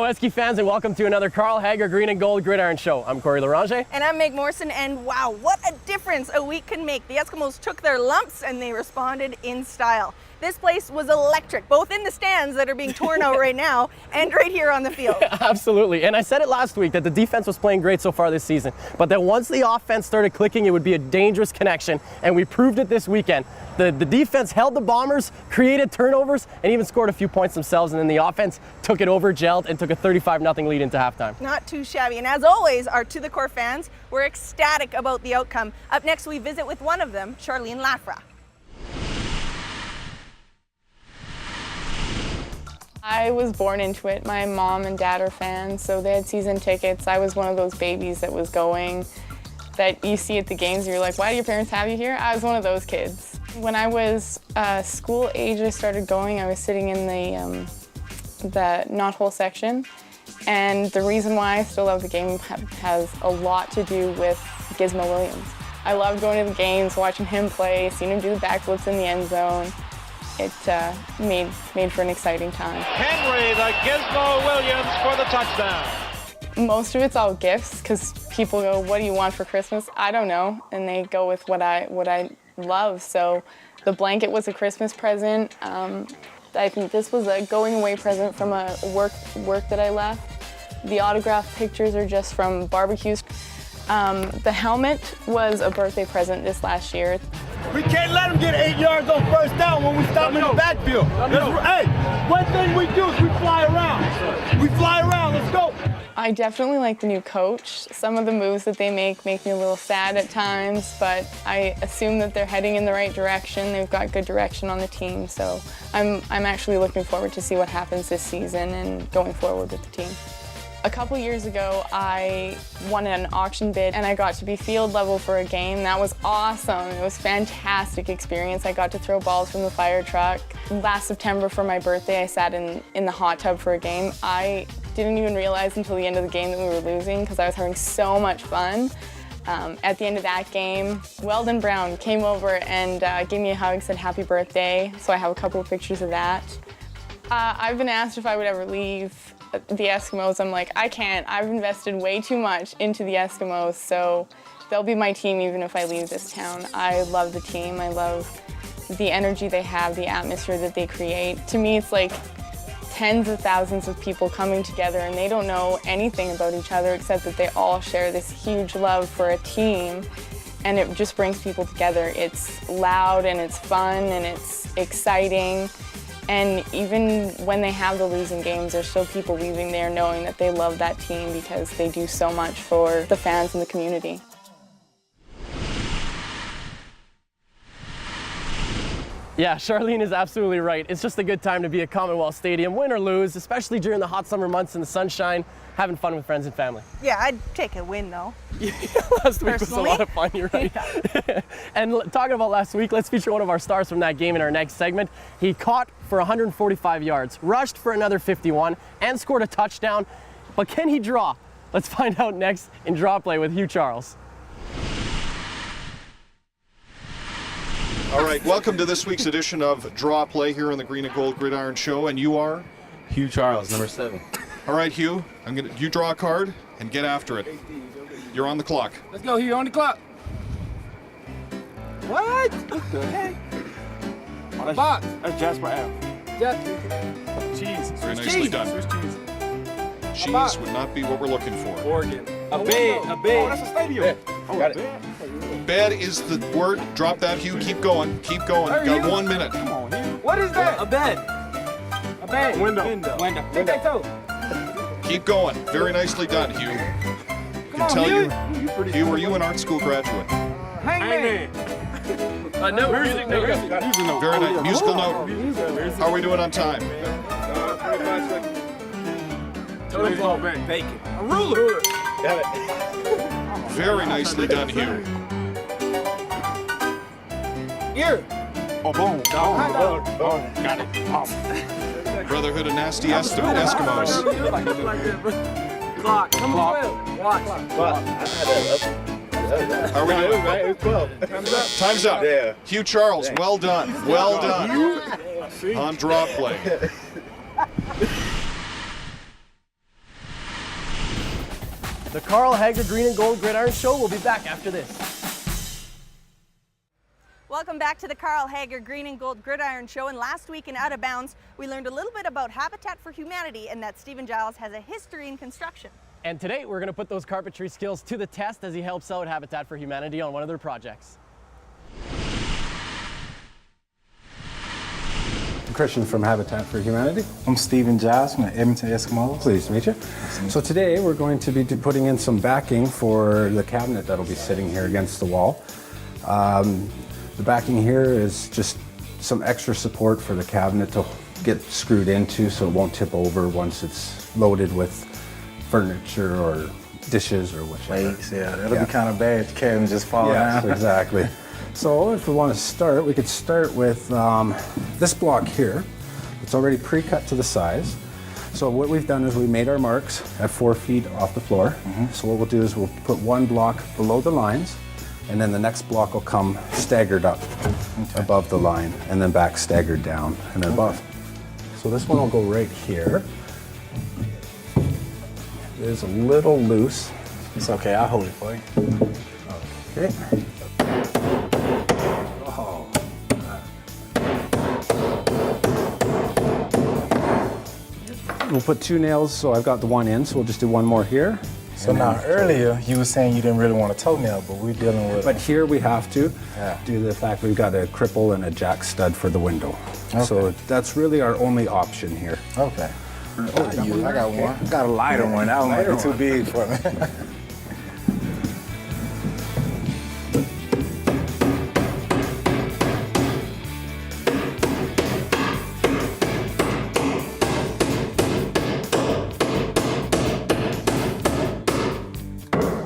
Eski fans, and welcome to another Carl Hager Green and Gold Gridiron Show. I'm Corey Larange. And I'm Meg Morrison, and wow, what a difference a week can make. The Eskimos took their lumps and they responded in style. This place was electric, both in the stands that are being torn out right now and right here on the field. Absolutely, and I said it last week that the defense was playing great so far this season, but that once the offense started clicking, it would be a dangerous connection, and we proved it this weekend. The defense held the Bombers, created turnovers, and even scored a few points themselves, and then the offense took it over, gelled, and took a 35-0 lead into halftime. Not too shabby, and as always, our To The Core fans were ecstatic about the outcome. Up next, we visit with one of them, Charlene Laffra. I was born into it. My mom and dad are fans, so they had season tickets. I was one of those babies that was going, that you see at the games and you're like, why do your parents have you here? I was one of those kids. When I was school age, I started going. I was sitting in the Knothole section, and the reason why I still love the game has a lot to do with Gizmo Williams. I loved going to the games, watching him play, seeing him do the backflips in the end zone. It made for an exciting time. Henry, the Gizmo Williams for the touchdown. Most of it's all gifts, because people go, what do you want for Christmas? I don't know, and they go with what I love. So the blanket was a Christmas present. I think this was a going away present from a work that I left. The autographed pictures are just from barbecues. The helmet was a birthday present this last year. We can't let them get 8 yards on first down when we stop in the backfield. Hey, one thing we do is we fly around. We fly around, let's go. I definitely like the new coach. Some of the moves that they make me a little sad at times, but I assume that they're heading in the right direction. They've got good direction on the team, so I'm actually looking forward to see what happens this season and going forward with the team. A couple years ago, I won an auction bid and I got to be field level for a game. That was awesome. It was a fantastic experience. I got to throw balls from the fire truck. Last September for my birthday, I sat in the hot tub for a game. I didn't even realize until the end of the game that we were losing because I was having so much fun. At the end of that game, Weldon Brown came over and gave me a hug, said happy birthday. So I have a couple of pictures of that. I've been asked if I would ever leave the Eskimos. I'm like, I can't. I've invested way too much into the Eskimos, so they'll be my team even if I leave this town. I love the team. I love the energy they have, the atmosphere that they create. To me, it's like tens of thousands of people coming together and they don't know anything about each other except that they all share this huge love for a team, and it just brings people together. It's loud and it's fun and it's exciting. And even when they have the losing games, there's still people leaving there knowing that they love that team because they do so much for the fans and the community. Yeah, Charlene is absolutely right. It's just a good time to be at Commonwealth Stadium, win or lose, especially during the hot summer months in the sunshine, having fun with friends and family. Yeah, I'd take a win though. Yeah, last week was a lot of fun, you're right. Yeah. And talking about last week, let's feature one of our stars from that game in our next segment. He caught for 145 yards, rushed for another 51, and scored a touchdown. But can he draw? Let's find out next in Draw Play with Hugh Charles. All right, welcome to this week's edition of Draw Play here on the Green and Gold Gridiron Show, and you are? Hugh Charles, number 7. All right, Hugh, you draw a card and get after it. You're on the clock. Let's go, Hugh, on the clock. What? What the heck? Oh, that's Jasper Ave. Cheese. Very nicely done. Swiss cheese. Cheese would not be what we're looking for. Oregon. A bed. Oh, that's a stadium. Oh, Got bed. Bed is the word. Drop that, Hugh. Keep going. Keep going. Hurry, Got Hugh. 1 minute. Come on, Hugh. What is that? A bed. A bed. Window. Tic-tac-toe. Keep going. Very nicely done, Hugh. Come on, Hugh. Hugh, are you an art school graduate? Hangman. No, music note. Very nice. Musical note. How are we doing on time? Total ball bank. Bacon. A ruler. Got it. Very nicely done, Hugh. Ear. Oh, boom. Got it. Brotherhood of Nasty Eskimos. Clock. Number 12. Watch. How are we doing? Right, it was 12. Time's up. Yeah. Hugh Charles, well done. Well done. On Draw Play. The Carl Hager Green and Gold Gridiron Show will be back after this. Welcome back to the Carl Hager Green and Gold Gridiron Show. And last week in Out of Bounds, we learned a little bit about Habitat for Humanity and that Steven Jyles has a history in construction. And today we're going to put those carpentry skills to the test as he helps out Habitat for Humanity on one of their projects. Christian from Habitat for Humanity. I'm Steven Jyles from the Edmonton Eskimos. Pleased to meet you. So today we're going to be putting in some backing for the cabinet that'll be sitting here against the wall. The backing here is just some extra support for the cabinet to get screwed into so it won't tip over once it's loaded with furniture or dishes or whichever. Plates, yeah, that'll be kind of bad if the cabinet just fall down. Exactly. So if we want to start, we could start with this block here. It's already pre-cut to the size. So what we've done is we made our marks at 4 feet off the floor. So what we'll do is we'll put one block below the lines, and then the next block will come staggered up above the line, and then back staggered down and then above. So this one will go right here. It is a little loose. It's okay, I'll hold it for you. Okay. We'll put 2 nails, so I've got the one in, so we'll just do one more here. So now earlier you were saying you didn't really want a toenail, but we're dealing with... But here we have to, due to the fact we've got a cripple and a jack stud for the window. Okay. So that's really our only option here. Okay. I got one. I got a lighter one. That one might be too big for me.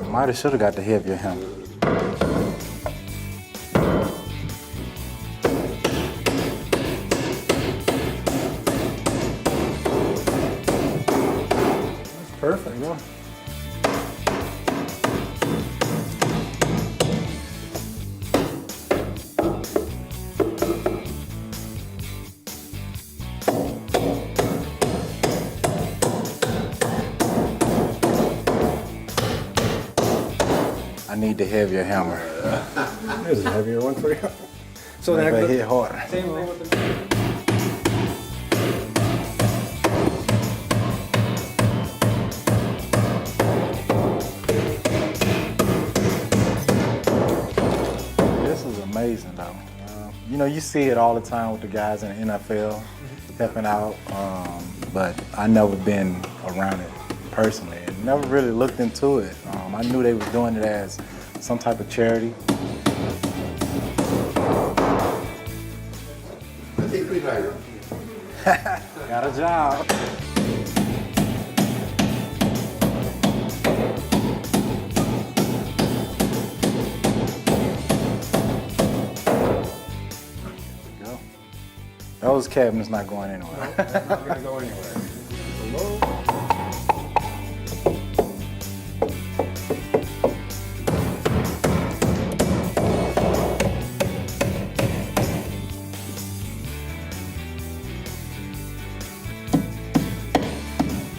Might have should have got the heavier hammer. That's perfect. Yeah. I need the heavier hammer. There's a heavier one for you. So then I hit hard. Same thing with the... This is amazing though. You know, you see it all the time with the guys in the NFL helping out, but I never been around it personally and never really looked into it. I knew they were doing it as some type of charity. Got a job. Go. Those cabinets not going anywhere. They're not going to go anywhere. Below.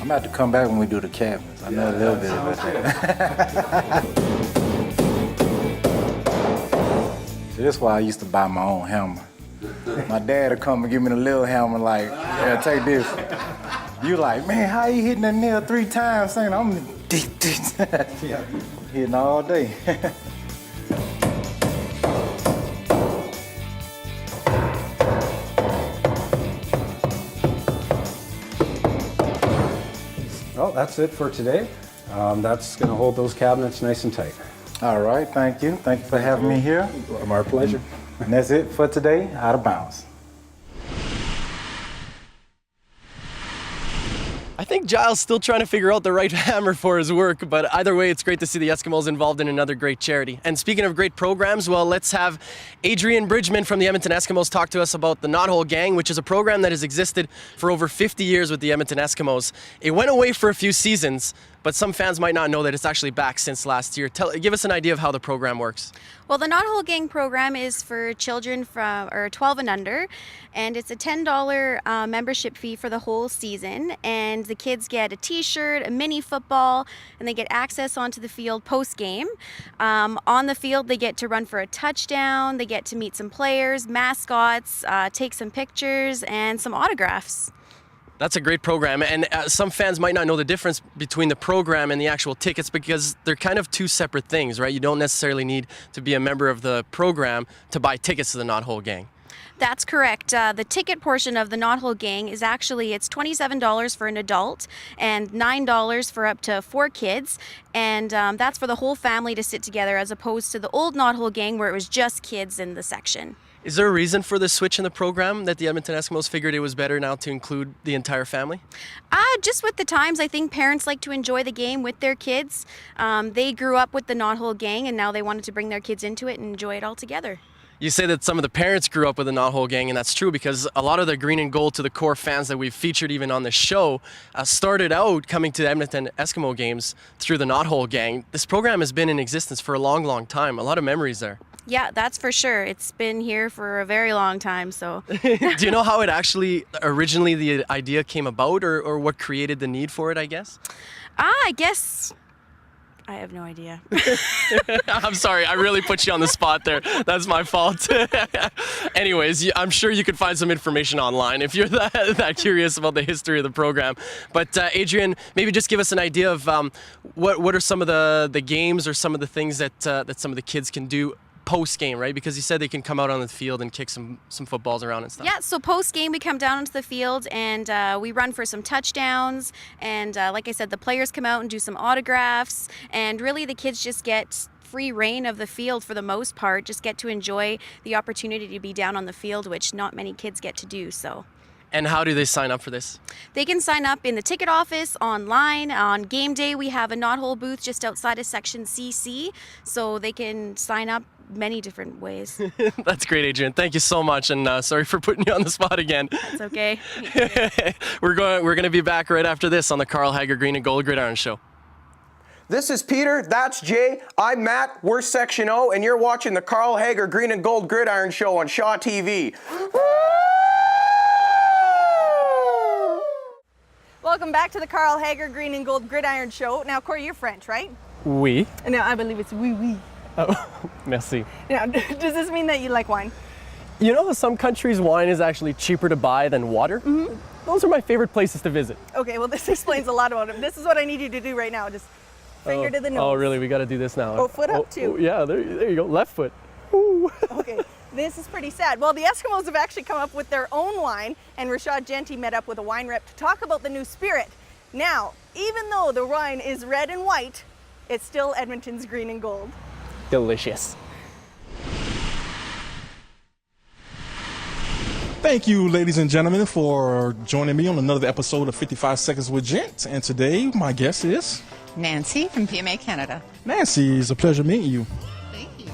I'm about to come back when we do the cabinets. I know a little bit about that. See, that's why I used to buy my own hammer. My dad would come and give me the little hammer like, yeah, take this. You like, man, how you hitting that nail 3 times? Saying I'm hitting all day. Well, that's it for today. That's going to hold those cabinets nice and tight. All right, thank you. Thank you for having me here. Our pleasure. And that's it for today, Out of Bounds. I think Giles still trying to figure out the right hammer for his work, but either way, it's great to see the Eskimos involved in another great charity. And speaking of great programs, well, let's have Adrienne Bridgmen from the Edmonton Eskimos talk to us about the Knothole Gang, which is a program that has existed for over 50 years with the Edmonton Eskimos. It went away for a few seasons, but some fans might not know that it's actually back since last year. Give us an idea of how the program works. Well, the Knothole Gang program is for children from 12 and under, and it's a $10 membership fee for the whole season. And the kids get a T-shirt, a mini football, and they get access onto the field post-game. On the field, they get to run for a touchdown. They get to meet some players, mascots, take some pictures, and some autographs. That's a great program, and some fans might not know the difference between the program and the actual tickets because they're kind of two separate things, right? You don't necessarily need to be a member of the program to buy tickets to the Knothole Gang. That's correct. The ticket portion of the Knothole Gang is actually, it's $27 for an adult and $9 for up to 4 kids. And that's for the whole family to sit together as opposed to the old Knothole Gang where it was just kids in the section. Is there a reason for the switch in the program that the Edmonton Eskimos figured it was better now to include the entire family? Just with the times, I think parents like to enjoy the game with their kids. They grew up with the Knothole Gang and now they wanted to bring their kids into it and enjoy it all together. You say that some of the parents grew up with the Knothole Gang, and that's true because a lot of the green and gold to the core fans that we've featured even on the show started out coming to the Edmonton Eskimo games through the Knothole Gang. This program has been in existence for a long, long time. A lot of memories there. Yeah, that's for sure. It's been here for a very long time, so. Do you know how it actually, originally the idea came about or what created the need for it, I guess? I guess, I have no idea. I'm sorry, I really put you on the spot there. That's my fault. Anyways, I'm sure you could find some information online if you're that curious about the history of the program. But Adrienne, maybe just give us an idea of what are some of the games or some of the things that some of the kids can do post-game, right? Because you said they can come out on the field and kick some footballs around and stuff. Yeah, so post-game we come down onto the field and we run for some touchdowns. And like I said, the players come out and do some autographs. And really the kids just get free reign of the field for the most part, just get to enjoy the opportunity to be down on the field, which not many kids get to do, so. And how do they sign up for this? They can sign up in the ticket office, online. On game day, we have a Knothole booth just outside of Section CC, so they can sign up many different ways. That's great, Adrienne. Thank you so much, and sorry for putting you on the spot again. That's okay. We're going to be back right after this on the Carl Hager Green and Gold Gridiron Show. This is Peter, that's Jay, I'm Matt, we're Section O, and you're watching the Carl Hager Green and Gold Gridiron Show on Shaw TV. Welcome back to the Carl Hager Green and Gold Gridiron Show. Now, Corey, you're French, right? Oui. No, I believe it's oui, oui. Oh, merci. Now, does this mean that you like wine? You know, some countries' wine is actually cheaper to buy than water. Mm-hmm. Those are my favorite places to visit. Okay, well, this explains a lot about it. This is what I need you to do right now. Just finger to the nose. Oh, really? We got to do this now. Oh, foot up, too. Oh, yeah, there you go. Left foot. Ooh. Okay, this is pretty sad. Well, the Eskimos have actually come up with their own wine, and Rashad Jeanty met up with a wine rep to talk about the new spirit. Now, even though the wine is red and white, it's still Edmonton's green and gold. Delicious. Thank you, ladies and gentlemen, for joining me on another episode of 55 Seconds with Gent. And today, my guest is Nancy from PMA Canada. Nancy, it's a pleasure meeting you. Thank you.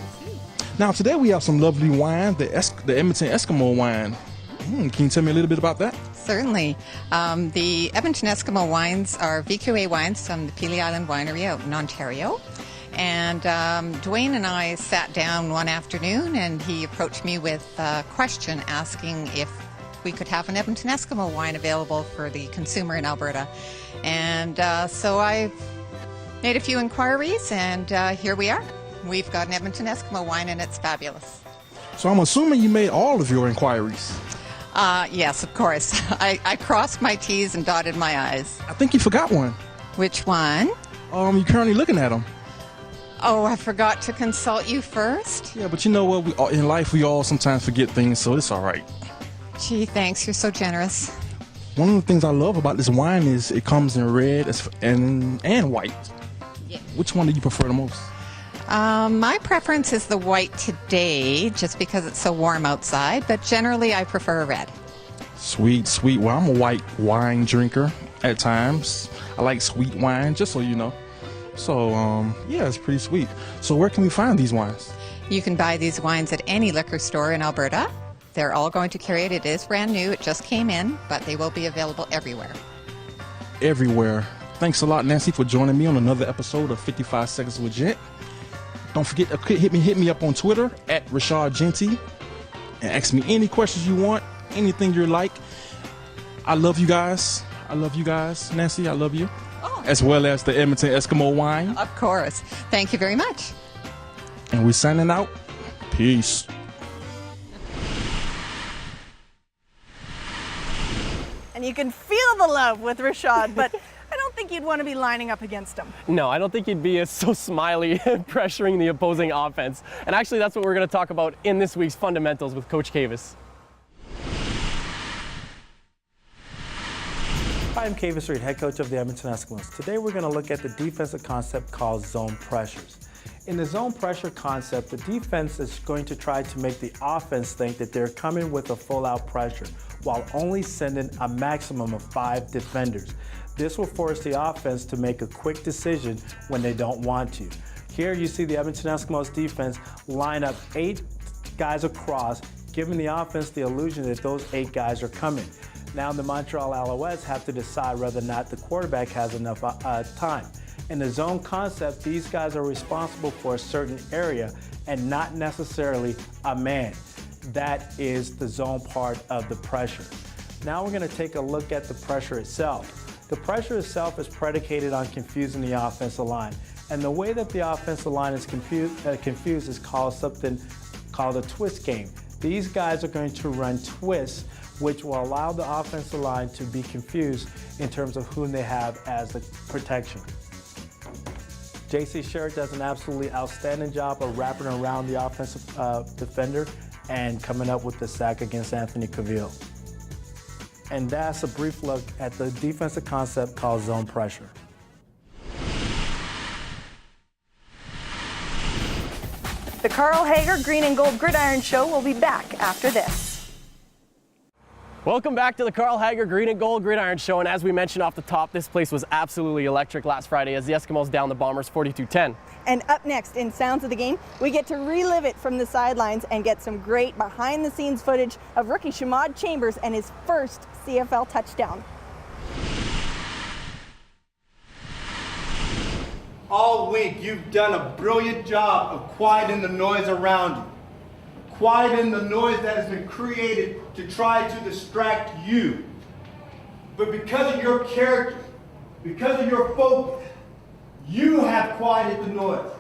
Now, today we have some lovely wine, the Edmonton Eskimo wine. Can you tell me a little bit about that? Certainly. The Edmonton Eskimo wines are VQA wines from the Pelee Island Winery out in Ontario. And Dwayne and I sat down one afternoon and he approached me with a question asking if we could have an Edmonton Eskimo wine available for the consumer in Alberta. And so I made a few inquiries and here we are. We've got an Edmonton Eskimo wine and it's fabulous. So I'm assuming you made all of your inquiries. Yes, of course. I crossed my T's and dotted my I's. I think you forgot one. Which one? You're currently looking at them. Oh, I forgot to consult you first? Yeah, but you know what? In life, we all sometimes forget things, so it's all right. Gee, thanks. You're so generous. One of the things I love about this wine is it comes in red and white. Yeah. Which one do you prefer the most? My preference is the white today, just because it's so warm outside, but generally I prefer red. Sweet, sweet. Well, I'm a white wine drinker at times. I like sweet wine, just so you know. So, yeah, it's pretty sweet. So where can we find these wines? You can buy these wines at any liquor store in Alberta. They're all going to carry it. It is brand new. It just came in, but they will be available everywhere. Everywhere. Thanks a lot, Nancy, for joining me on another episode of 55 Seconds with Gent. Don't forget to hit me up on Twitter at Rashad Jeanty and ask me any questions you want, anything you like. I love you guys. I love you guys. Nancy, I love you. Oh. As well as the Edmonton Eskimo wine. Of course. Thank you very much. And we're signing out. Peace. And you can feel the love with Rashad, but I don't think you'd want to be lining up against him. No, I don't think he'd be so smiley pressuring the opposing offense. And actually, that's what we're going to talk about in this week's Fundamentals with Coach Kavis. Hi, I'm Kavis Reed, head coach of the Edmonton Eskimos. Today we're going to look at the defensive concept called zone pressures. In the zone pressure concept, the defense is going to try to make the offense think that they're coming with a full-out pressure while only sending a maximum of 5 defenders. This will force the offense to make a quick decision when they don't want to. Here you see the Edmonton Eskimos defense line up 8 guys across, giving the offense the illusion that those 8 guys are coming. Now the Montreal Alouettes have to decide whether or not the quarterback has enough time. In the zone concept, these guys are responsible for a certain area and not necessarily a man. That is the zone part of the pressure. Now we're going to take a look at the pressure itself. The pressure itself is predicated on confusing the offensive line. And the way that the offensive line is confused is called something called a twist game. These guys are going to run twists, which will allow the offensive line to be confused in terms of whom they have as the protection. J.C. Sherritt does an absolutely outstanding job of wrapping around the offensive defender and coming up with the sack against Anthony Cavill. And that's a brief look at the defensive concept called zone pressure. The Carl Hager Green and Gold Gridiron Show will be back after this. Welcome back to the Carl Hager Green and Gold Gridiron Show, and as we mentioned off the top, this place was absolutely electric last Friday as the Eskimos downed the Bombers 42-10. And up next in Sounds of the Game, we get to relive it from the sidelines and get some great behind-the-scenes footage of rookie Shamad Chambers and his first CFL touchdown. All week, you've done a brilliant job of quieting the noise around you. Quieting the noise that has been created to try to distract you. But because of your character, because of your focus, you have quieted the noise.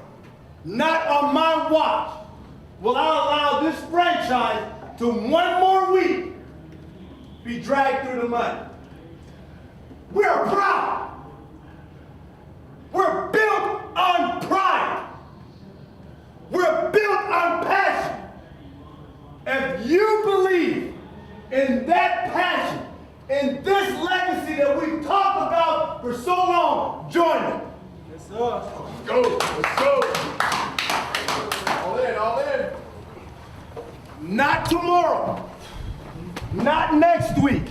Not on my watch will I allow this franchise to one more week be dragged through the mud. We're proud. We're built on pride. We're built on passion. If you believe in that passion, in this legacy that we've talked about for so long, join me. Yes, sir. Let's go. Let's go. All in, all in. Not tomorrow. Not next week.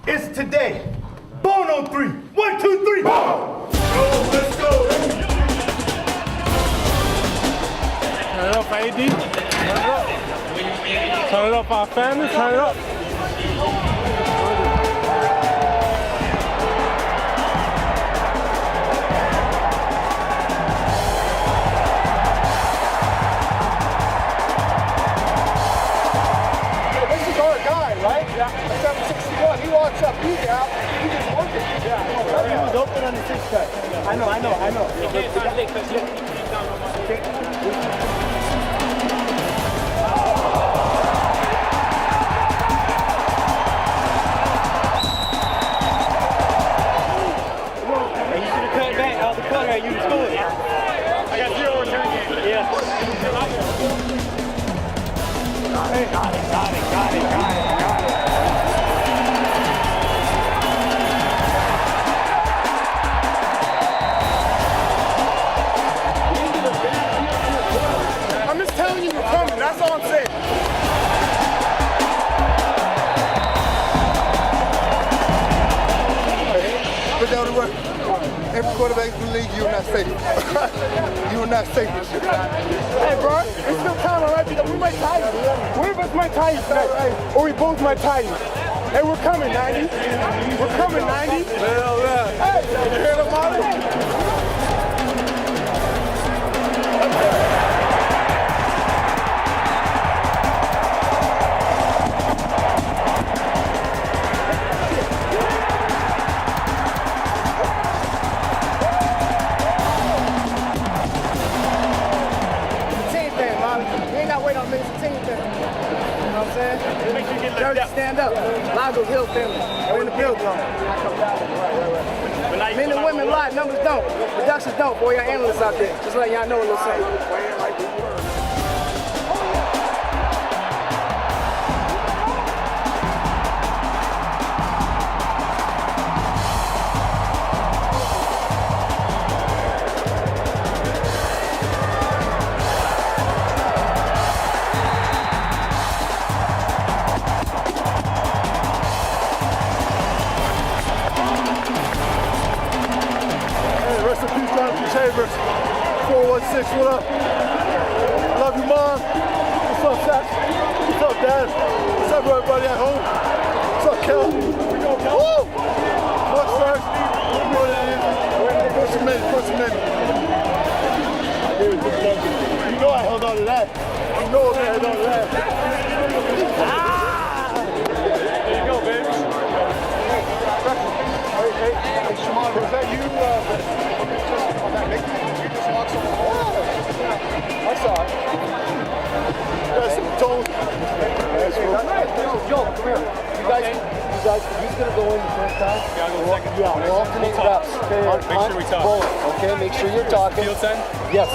It's today. Bone on 3. 1, 2, 3. Boom. Go, let's go. Turn it up, AD. Turn it up. Turn it up, our family. Turn it up. This is our guy, right? Yeah. 761. He walks up. He's out. He just worked it. Yeah. He was open on the 6 cut. I know. You just go. I got 0 return game. Yeah. Got it. I'm just telling you you're coming. That's all I'm saying. Put down the run. Every quarterback in the league, you will not safe. You will not safe this shit. Hey, bro, it's still time, all right? We might tie you. One of us might tie you tonight, or we both might tie you. Hey, we're coming, 90. We're coming, 90. Hell yeah. Hey, you hear the mother? Stand up. Lago Hill family. We're in the building. Men and women live, numbers don't. Productions don't. Boy, your analysts out there. Just letting y'all know a little something. Chambers, 416, what up? Love you, Mom. What's up, Sax? What's up, Dad? What's up, everybody at home? What's up, Kel? Woo! What's up? Push him in, push him in. You know I held on to that. You know I held on to that. There you go, baby. Hey, Shimon, was that you? I saw it. That's some tone. Joe, come here. You guys, he's going to go in the first time. Yeah, I'll go second. Yeah, we'll alternate reps. Okay, make sure we talk. Bullet. Okay, make sure you're talking. Field 10? Yes.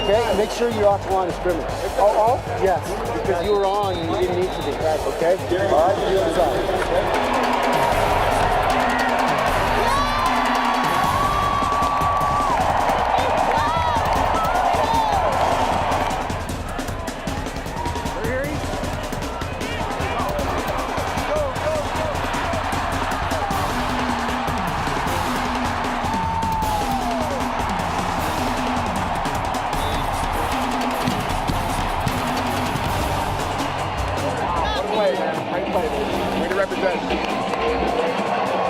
Okay, and make sure you're off the line of scrimmage. Oh? Yes, because you were on and you didn't need to be. Okay? All right, field side.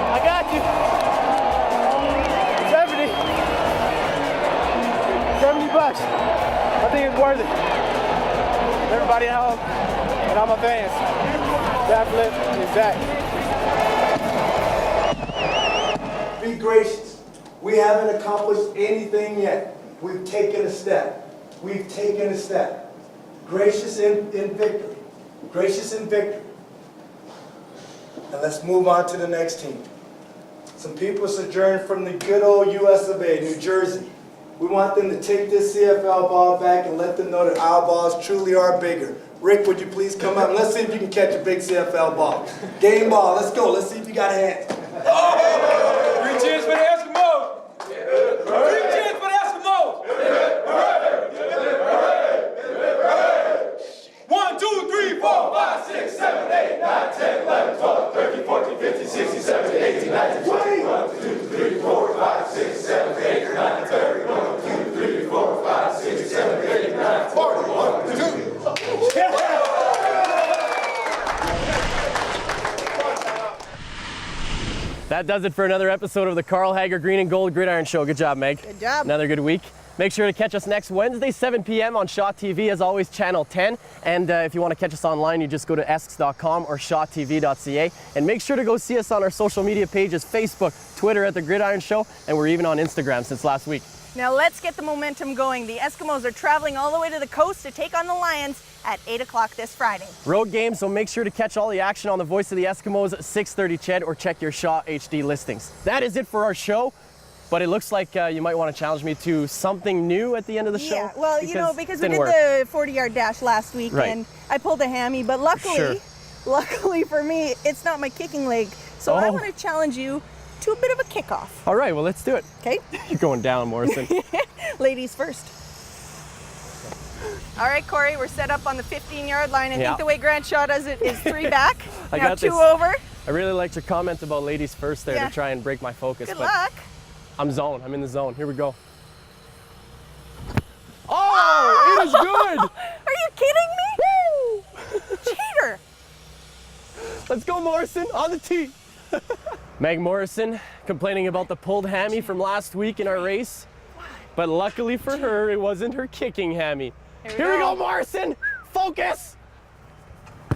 I got you. 70 bucks. I think it's worth it. Everybody at home and all my fans. That flip is back. Be gracious. We haven't accomplished anything yet. We've taken a step. We've taken a step. Gracious in victory. Gracious in victory. And let's move on to the next team. Some people sojourned from the good old US of A, New Jersey. We want them to take this CFL ball back and let them know that our balls truly are bigger. Rick, would you please come up and let's see if you can catch a big CFL ball. Game ball, let's go. Let's see if you got a hand. Oh! 3 cheers for the Eskimos! 3 cheers for the Eskimos! 1, 2, 3, 4, 5, 6, 7, 8, 9, 10, 11, 12, 13, 14, 15, 16, 17, 18, 19, 20. 1, 2, 3, 4, 5, 6, 7, 8, 9, 10, 1, 2, 3, 4, 5, 6, 7, 8, 9, 40, 1, 2. That does it for another episode of the Carl Hager Green and Gold Gridiron Show. Good job, Meg. Good job. Another good week. Make sure to catch us next Wednesday, 7 p.m. on Shaw TV, as always, Channel 10. And if you want to catch us online, you just go to esks.com or shawtv.ca. And make sure to go see us on our social media pages, Facebook, Twitter at The Gridiron Show, and we're even on Instagram since last week. Now let's get the momentum going. The Eskimos are traveling all the way to the coast to take on the Lions at 8 o'clock this Friday. Road game, so make sure to catch all the action on the Voice of the Eskimos, 6:30 CHED, or check your Shaw HD listings. That is it for our show. But it looks like you might want to challenge me to something new at the end of the show. Yeah, well, because we did the 40-yard dash last week, right, and I pulled a hammy, but luckily for me, it's not my kicking leg. So I want to challenge you to a bit of a kickoff. All right, well, let's do it. Okay. You're going down, Morrison. Ladies first. All right, Corey, we're set up on the 15-yard line. I think the way Grant Shaw does it is 3 back. I now got 2 this. over. I really liked your comment about ladies first there to try and break my focus. Good luck. I'm zoned. I'm in the zone. Here we go. Oh, it is good. Are you kidding me? Woo! Cheater. Let's go, Morrison on the tee. Meg Morrison complaining about the pulled hammy from last week in our race. But luckily for her, it wasn't her kicking hammy. Here we go, Morrison. Focus.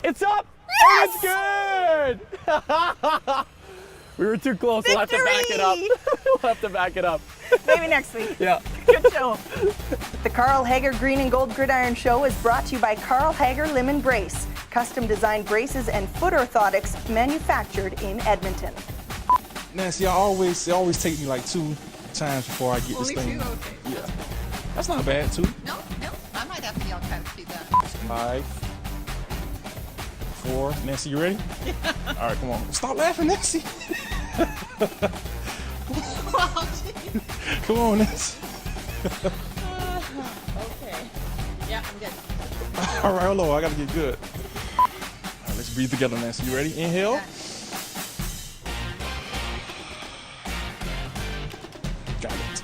It's up. Yes! And it's good. We were too close. Victory! We'll have to back it up. We'll have to back it up. Maybe next week. Yeah. Good show. The Carl Hager Green and Gold Gridiron Show is brought to you by Carl Hager Limb Brace. Custom designed braces and foot orthotics manufactured in Edmonton. Nancy, it always take me like 2 times before I get this thing. Only 2? Okay. Yeah. That's not bad, 2. No, I might have to be able to do that. 5, 4. Nancy, you ready? Yeah. All right, come on. Stop laughing, Nancy. Come on, Nancy. Okay. Yeah, I'm good. All right, hold on. I got to get good. All right, let's breathe together, Nancy. You ready? Inhale. Yeah. Got it.